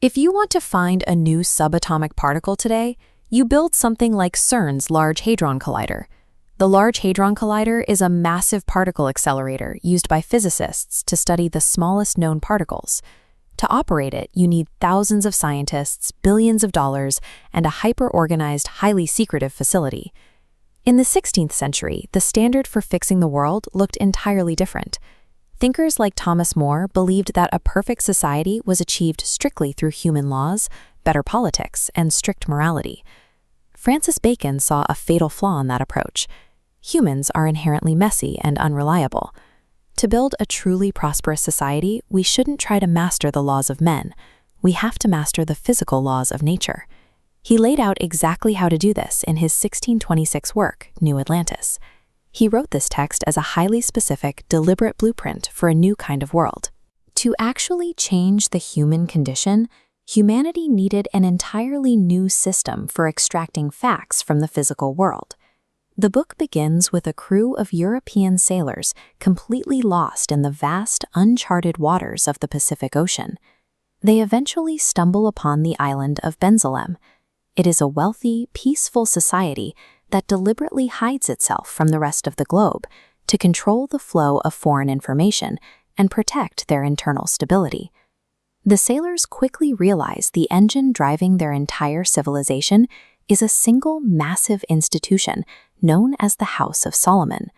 If you want to find a new subatomic particle today, you build something like CERN's Large Hadron Collider. The Large Hadron Collider is a massive particle accelerator used by physicists to study the smallest known particles. To operate it, you need thousands of scientists, billions of dollars, and a hyper-organized, highly secretive facility. In the 16th century, the standard for fixing the world looked entirely different. Thinkers like Thomas More believed that a perfect society was achieved strictly through human laws, better politics, and strict morality. Francis Bacon saw a fatal flaw in that approach. Humans are inherently messy and unreliable. To build a truly prosperous society, we shouldn't try to master the laws of men. We have to master the physical laws of nature. He laid out exactly how to do this in his 1626 work, New Atlantis. He wrote this text as a highly specific, deliberate blueprint for a new kind of world. To actually change the human condition, humanity needed an entirely new system for extracting facts from the physical world. The book begins with a crew of European sailors completely lost in the vast, uncharted waters of the Pacific Ocean. They eventually stumble upon the island of Bensalem. It is a wealthy, peaceful society that deliberately hides itself from the rest of the globe to control the flow of foreign information and protect their internal stability. The sailors quickly realize the engine driving their entire civilization is a single massive institution known as the House of Solomon,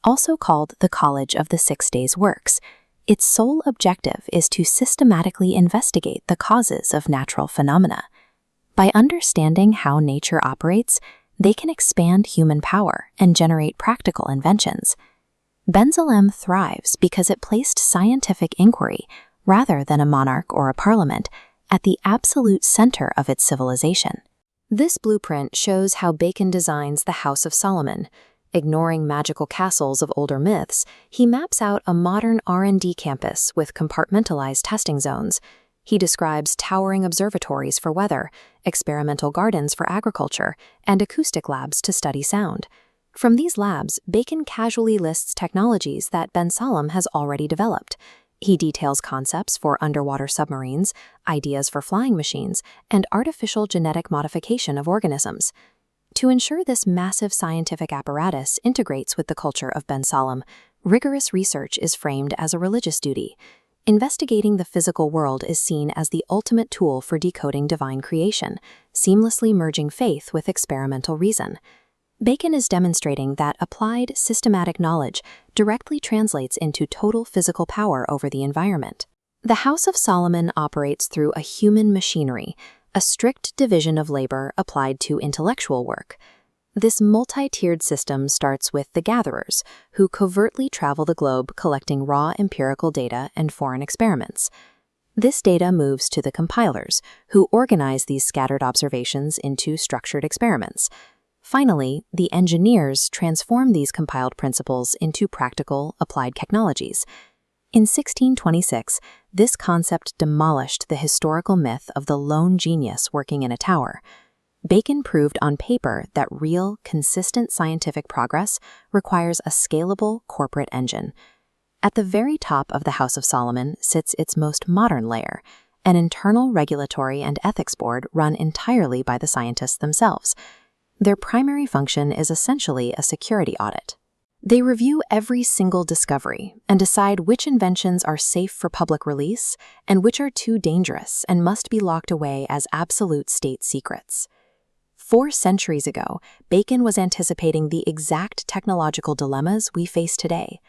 also called the College of the 6 Days' Works. Its sole objective is to systematically investigate the causes of natural phenomena. By understanding how nature operates, they can expand human power and generate practical inventions. Bensalem thrives because it placed scientific inquiry, rather than a monarch or a parliament, at the absolute center of its civilization. This blueprint shows how Bacon designs the House of Solomon. Ignoring magical castles of older myths, he maps out a modern R&D campus with compartmentalized testing zones. He describes towering observatories for weather, experimental gardens for agriculture, and acoustic labs to study sound. From these labs, Bacon casually lists technologies that Bensalem has already developed. He details concepts for underwater submarines, ideas for flying machines, and artificial genetic modification of organisms. To ensure this massive scientific apparatus integrates with the culture of Bensalem, rigorous research is framed as a religious duty. Investigating the physical world is seen as the ultimate tool for decoding divine creation, seamlessly merging faith with experimental reason. Bacon is demonstrating that applied, systematic knowledge directly translates into total physical power over the environment. The House of Solomon operates through a human machinery, a strict division of labor applied to intellectual work. This multi-tiered system starts with the gatherers, who covertly travel the globe collecting raw empirical data and foreign experiments. This data moves to the compilers, who organize these scattered observations into structured experiments. Finally, the engineers transform these compiled principles into practical, applied technologies. In 1626, this concept demolished the historical myth of the lone genius working in a tower. Bacon proved on paper that real, consistent scientific progress requires a scalable corporate engine. At the very top of the House of Solomon sits its most modern layer, an internal regulatory and ethics board run entirely by the scientists themselves. Their primary function is essentially a security audit. They review every single discovery and decide which inventions are safe for public release and which are too dangerous and must be locked away as absolute state secrets. 4 centuries ago, Bacon was anticipating the exact technological dilemmas we face today.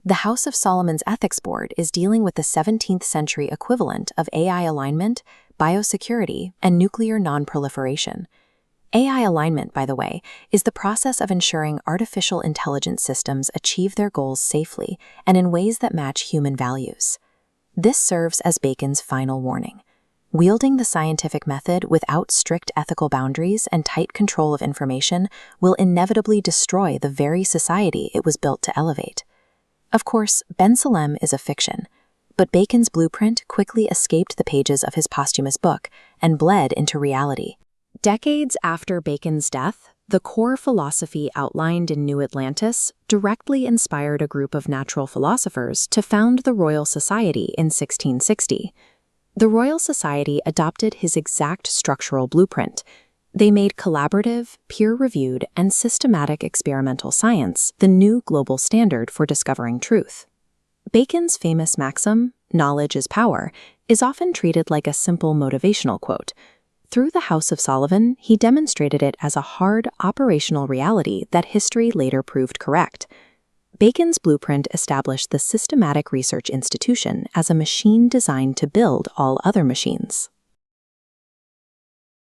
The House of Solomon's Ethics Board is dealing with the 17th century equivalent of AI alignment, biosecurity, and nuclear non-proliferation. AI alignment, by the way, is the process of ensuring artificial intelligence systems achieve their goals safely and in ways that match human values. This serves as Bacon's final warning. Wielding the scientific method without strict ethical boundaries and tight control of information will inevitably destroy the very society it was built to elevate. Of course, Bensalem is a fiction, but Bacon's blueprint quickly escaped the pages of his posthumous book and bled into reality. Decades after Bacon's death, the core philosophy outlined in New Atlantis directly inspired a group of natural philosophers to found the Royal Society in 1660. The Royal Society adopted his exact structural blueprint. They made collaborative, peer-reviewed, and systematic experimental science the new global standard for discovering truth. Bacon's famous maxim, "Knowledge is power," is often treated like a simple motivational quote. Through the House of Sullivan, he demonstrated it as a hard, operational reality that history later proved correct. Bacon's blueprint established the Systematic Research Institution as a machine designed to build all other machines.